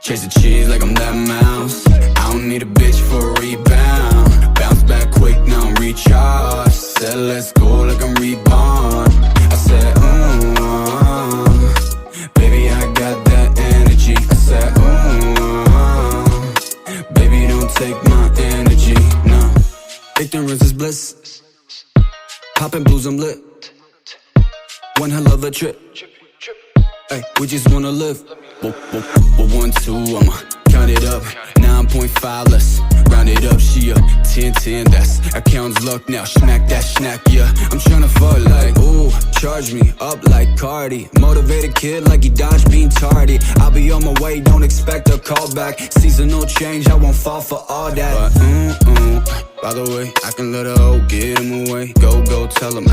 Chase the cheese like I'm that mouse. I don't need a bitch for a rebound. Bounce back quick, now I'm recharged. Said let's go like I'm reborn. I said, baby, I got that energy. I said, baby, don't take my energy, no. Ignorance is bliss. Poppin' blues, I'm lit. One hell of a trip. Ay, we just wanna live. 1, 2, I'ma count it up. 9.5, let's round it up. She a 10, 10, that's account's luck now. Smack that snack, yeah. I'm tryna fuck like, ooh, charge me up like Cardi. Motivated kid like he dodged being tardy. I'll be on my way, don't expect a call back. Seasonal change, I won't fall for all that. But, by the way, I can let her get him away. Go, tell him,